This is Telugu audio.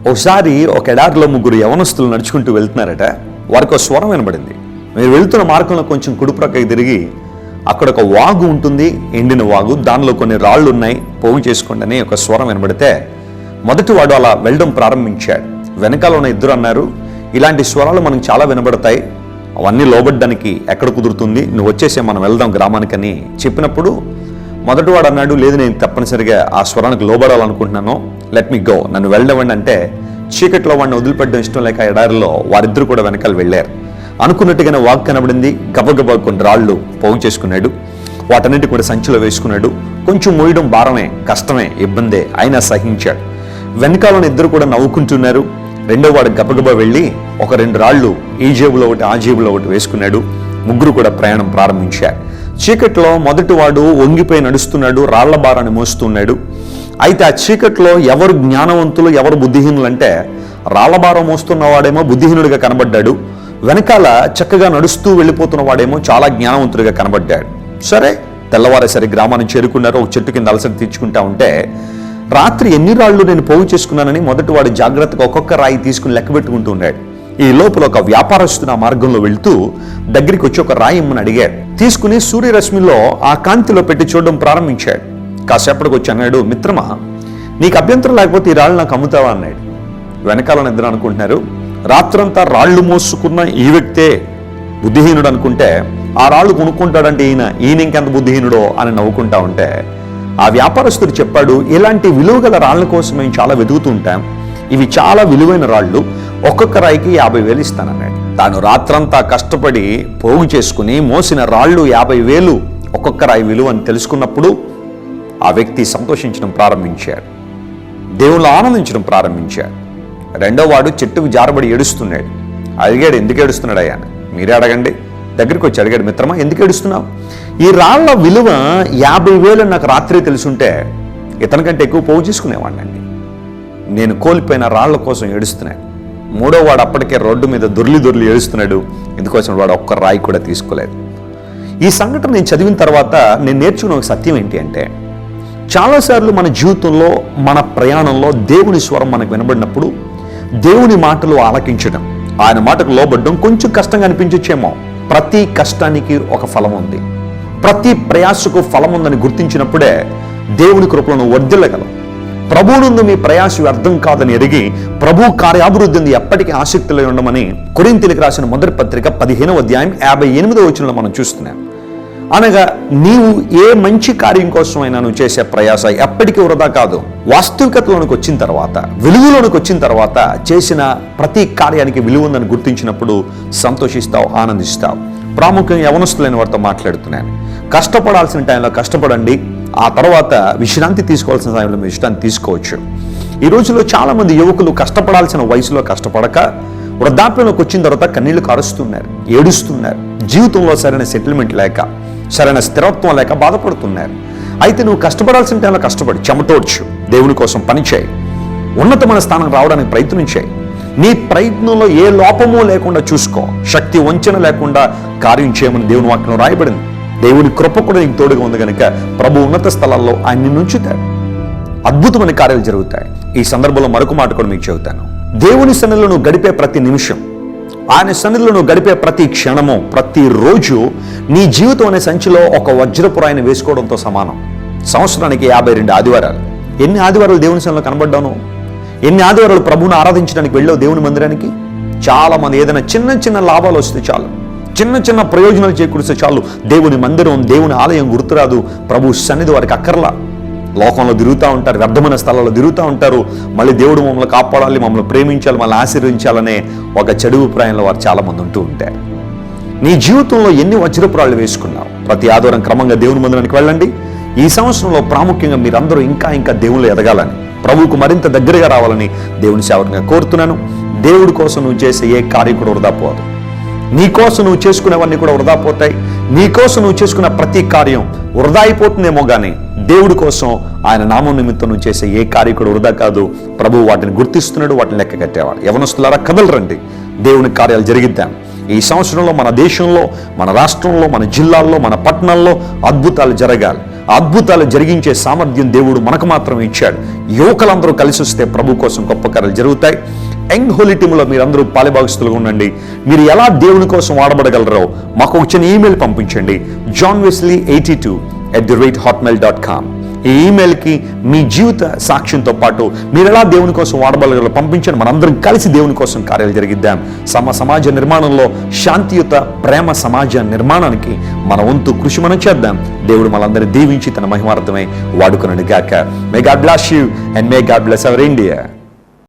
ఒకసారి ఒక ఎడారిలో ముగ్గురు యవనస్తులు నడుచుకుంటూ వెళ్తున్నారట. వారికి ఒక స్వరం వినబడింది. మీరు వెళ్తున్న మార్గంలో కొంచెం కుడిప్రక్కకి తిరిగి అక్కడ ఒక వాగు ఉంటుంది, ఎండిన వాగు, దానిలో కొన్ని రాళ్ళు ఉన్నాయి, పోగు చేసుకోండి అని ఒక స్వరం వినబడితే మొదటి వాడు అలా వెళ్ళడం ప్రారంభించాడు. వెనకాల ఉన్న ఇద్దరు అన్నారు, ఇలాంటి స్వరాలు మనకు చాలా వినబడతాయి, అవన్నీ లోబడ్డానికి ఎక్కడ కుదురుతుంది, నువ్వు వచ్చేసే మనం వెళ్దాం గ్రామానికని చెప్పినప్పుడు మొదటివాడు అన్నాడు, లేదు నేను తప్పనిసరిగా ఆ స్వరానికి లోబడాలనుకుంటున్నాను, లెట్ మీ గో, నన్ను వెళ్ళనివ్వండి అంటే చీకట్లో వాడిని వదిలిపెట్టడం ఇష్టం లేక ఎడారిలో వారిద్దరు కూడా వెనకాల వెళ్ళారు. అనుకున్నట్టుగానే వాక్ కనబడింది. గబగబా కొన్ని రాళ్ళు పోగు చేసుకున్నాడు, వాటన్నిటి కూడా సంచిలో వేసుకున్నాడు. కొంచెం మోయడం భారమే, కష్టమే, ఇబ్బందే, అయినా సహించాడు. వెనకాలని ఇద్దరు కూడా నవ్వుకుంటున్నారు. రెండో వాడు గబగబా వెళ్ళి ఒక 2 రాళ్ళు ఈ జేబులో ఒకటి ఆ జేబులో ఒకటి వేసుకున్నాడు. ముగ్గురు కూడా ప్రయాణం ప్రారంభించారు. చీకట్లో మొదటి వాడు వంగిపోయి నడుస్తున్నాడు, రాళ్ల భారాన్ని మోస్తున్నాడు. అయితే ఆ చీకట్లో ఎవరు జ్ఞానవంతులు ఎవరు బుద్ధిహీనులు అంటే రాళ్ల భారం మోస్తున్న వాడేమో బుద్ధిహీనుడిగా కనబడ్డాడు, వెనకాల చక్కగా నడుస్తూ వెళ్ళిపోతున్న వాడేమో చాలా జ్ఞానవంతుడిగా కనబడ్డాడు. సరే, తెల్లవారేసరి గ్రామాన్ని చేరుకున్నారు. ఒక చెట్టు కింద అలసట తీర్చుకుంటా ఉంటే రాత్రి ఎన్ని రాళ్ళు నేను పోగు చేసుకున్నానని మొదటి వాడు జాగ్రత్తగా ఒక్కొక్క రాయి తీసుకుని లెక్క పెట్టుకుంటూ ఉన్నాడు. ఈ లోపల ఒక వ్యాపారస్తుడు ఆ మార్గంలో వెళ్తూ దగ్గరికి వచ్చి ఒక రాయి ఇమ్మని అడిగాడు. తీసుకుని సూర్యరశ్మిలో ఆ కాంతిలో పెట్టి చూడడం ప్రారంభించాడు. కాసేపటికి వచ్చి అన్నాడు, మిత్రమా, నీకు అభ్యంతరం లేకపోతే ఈ రాళ్ళు నాకు అమ్ముతావా అన్నాడు. వెనకాల ఇద్దరు అనుకుంటున్నారు, రాత్రంతా రాళ్లు మోసుకున్న ఈ వ్యక్తే బుద్ధిహీనుడు అనుకుంటే ఆ రాళ్ళు కొనుక్కుంటాడంటే ఈయన ఇంకెంత బుద్ధిహీనుడో అని నవ్వుకుంటా ఉంటే ఆ వ్యాపారస్తుడు చెప్పాడు, ఇలాంటి విలువగల రాళ్ల కోసం మేము చాలా వెతుకుతూ ఉంటాం, ఇవి చాలా విలువైన రాళ్ళు, ఒక్కొక్క రాయికి 50,000 ఇస్తానన్నాడు. తాను రాత్రంతా కష్టపడి పోగు చేసుకుని మోసిన రాళ్ళు 50,000 ఒక్కొక్క రాయి విలువ అని తెలుసుకున్నప్పుడు ఆ వ్యక్తి సంతోషించడం ప్రారంభించాడు, దేవుళ్ళు ఆనందించడం ప్రారంభించాడు. రెండో వాడు చెట్టుకు జారబడి ఏడుస్తున్నాడు. అడిగాడు, ఎందుకు ఏడుస్తున్నాడు అయ్యా? మీరే అడగండి. దగ్గరికి వచ్చి అడిగాడు, మిత్రమా ఎందుకు ఏడుస్తున్నావు? ఈ రాళ్ల విలువ 50,000 నాకు రాత్రి తెలుసుంటే ఇతనికంటే ఎక్కువ పోగు చేసుకునేవాడినండి. నేను కోల్పోయిన రాళ్ల కోసం ఏడుస్తున్నాడు. మూడో వాడు అప్పటికే రోడ్డు మీద దొర్లి ఏడుస్తున్నాడు. ఎందుకోసం వాడు ఒక్క రాయి కూడా తీసుకోలేదు. ఈ సంఘటన నేను చదివిన తర్వాత నేను నేర్చుకున్న ఒక సత్యం ఏంటి అంటే, చాలాసార్లు మన జీవితంలో మన ప్రయాణంలో దేవుని స్వరం మనకు వినబడినప్పుడు దేవుని మాటలు ఆలకించడం, ఆయన మాటకు లోబడ్డం కొంచెం కష్టంగా అనిపించచ్చేమో. ప్రతి కష్టానికి ఒక ఫలం ఉంది, ప్రతి ప్రయాసకు ఫలం ఉందని గుర్తించినప్పుడే దేవుని కృపలను వర్ధిల్లగలం. ప్రభువునందు మీ ప్రయాస వ్యర్థం కాదని ఎరిగి ప్రభు కార్యాభివృద్ధిని ఎప్పటికీ ఆసక్తిలో ఉండమని కొరింథీయులకు రాసిన మొదటి పత్రిక 15వ అధ్యాయం 58వ వచనంలో మనం చూస్తున్నాం. అనగా నీవు ఏ మంచి కార్యం కోసమైనా నువ్వు చేసే ప్రయాస ఎప్పటికీ వృధా కాదు. వాస్తవికతలోనికి వచ్చిన తర్వాత, వెలుగులోనికి వచ్చిన తర్వాత చేసిన ప్రతి కార్యానికి విలువ ఉందని గుర్తించినప్పుడు సంతోషిస్తావు, ఆనందిస్తావు. ప్రాముఖ్యంగా యవనస్తులైన వారితో మాట్లాడుతున్నాను. కష్టపడాల్సిన టైంలో కష్టపడండి, ఆ తర్వాత విశ్రాంతి తీసుకోవాల్సిన సమయంలో విశ్రాంతి తీసుకోవచ్చు. ఈ రోజుల్లో చాలా మంది యువకులు కష్టపడాల్సిన వయసులో కష్టపడక వృద్ధాప్యంలోకి వచ్చిన తర్వాత కన్నీళ్లు కారుస్తున్నారు, ఏడుస్తున్నారు. జీవితంలో సరైన సెటిల్మెంట్ లేక, సరైన స్థిరత్వం లేక బాధపడుతున్నారు. అయితే నువ్వు కష్టపడాల్సిన టైంలో కష్టపడి చెమటోడ్చు, దేవుని కోసం పనిచేయి, ఉన్నతమైన స్థానం రావడానికి ప్రయత్నం చేయి. నీ ప్రయత్నంలో ఏ లోపమూ లేకుండా చూసుకో, శక్తి వంచన లేకుండా కార్యం చేయమని దేవుని వాక్యంలో రాయబడింది. దేవుని కృప కూడా నీకు తోడుగా ఉంది కనుక ప్రభు ఉన్నత స్థలాల్లో ఆయన్ని నుంచుతాడు, అద్భుతమైన కార్యాలు జరుగుతాయి. ఈ సందర్భంలో మరొక మాట కూడా మీకు చెబుతాను. దేవుని సన్నిధిలో నువ్వు గడిపే ప్రతి నిమిషం, ఆయన సన్నిధిలో నువ్వు గడిపే ప్రతి క్షణము, ప్రతిరోజు నీ జీవితం అనే సంచిలో ఒక వజ్రపు రాయిని వేసుకోవడంతో సమానం. సంవత్సరానికి 52 ఆదివారాలు. ఎన్ని ఆదివారాలు దేవుని సన్నిధిలో కనబడ్డాను? ఎన్ని ఆదివారాలు ప్రభువును ఆరాధించడానికి వెళ్ళావు దేవుని మందిరానికి? చాలా మంది ఏదైనా చిన్న లాభాలు వస్తే చాలు, చిన్న ప్రయోజనాలు చేకూరిస్తే చాలు, దేవుని మందిరం, దేవుని ఆలయం గుర్తురాదు, ప్రభు సన్నిధి వారికి అక్కర్లా. లోకంలో తిరుగుతూ ఉంటారు, వ్యర్థమైన స్థలాల్లో తిరుగుతూ ఉంటారు. మళ్ళీ దేవుడు మమ్మల్ని కాపాడాలి, మమ్మల్ని ప్రేమించాలి, మమ్మల్ని ఆశీర్వించాలనే ఒక చెడు అభిప్రాయంలో వారు చాలా మంది ఉంటూ ఉంటారు. నీ జీవితంలో ఎన్ని వజ్రపురాళ్ళు వేసుకున్నావు? ప్రతి ఆదివారం క్రమంగా దేవుని మందిరానికి వెళ్ళండి. ఈ సంవత్సరంలో ప్రాముఖ్యంగా మీరందరూ ఇంకా దేవుళ్ళు ఎదగాలని, ప్రభువుకు మరింత దగ్గరగా రావాలని దేవుని సేవకునిగా కోరుతున్నాను. దేవుడి కోసం నువ్వు చేసే ఏ కార్యం కూడా వృధా పోదు. నీ కోసం నువ్వు చేసుకునేవన్నీ కూడా వృధా పోతాయి. నీ కోసం నువ్వు చేసుకున్న ప్రతి కార్యం వృధా అయిపోతుందేమో కానీ దేవుడి కోసం, ఆయన నామం నిమిత్తం నువ్వు చేసే ఏ కార్యం కూడా వృధా కాదు. ప్రభువు వాటిని గుర్తిస్తున్నాడు, వాటిని లెక్క కట్టేవాడు. యవనస్తులారా కథలు రండి, దేవుని కార్యాలు జరిగిద్దాం. ఈ సంవత్సరంలో మన దేశంలో, మన రాష్ట్రంలో, మన జిల్లాల్లో, మన పట్టణాల్లో అద్భుతాలు జరగాలి. అద్భుతాలు జరిగించే సామర్థ్యం దేవుడు మనకు మాత్రమే ఇచ్చాడు. యువకులందరూ కలిసి వస్తే ప్రభు కోసం గొప్ప కార్యాలు జరుగుతాయి. యంగ్ హోలీ టీంలో మీరందరూ పాలిభాగస్తులుగా ఉండండి. మీరు ఎలా దేవుని కోసం వాడబడగలరో మాకు ఒక చిన్న ఈమెయిల్ పంపించండి, johnwesley82@hotmail.com. ఈ ఈమెయిల్కి మీ జీవిత సాక్ష్యంతో పాటు మీరు ఎలా దేవుని కోసం వాడబడగలరో పంపించండి. మనందరం కలిసి దేవుని కోసం కార్యాలు జరిగిద్దాం. సమాజ నిర్మాణంలో శాంతియుత ప్రేమ సమాజ నిర్మాణానికి మన వంతు కృషి మనం చేద్దాం. దేవుడు మనందరినీ దీవించి తన మహిమార్థమై వాడుకునను గాక. May God bless you and may God bless our India.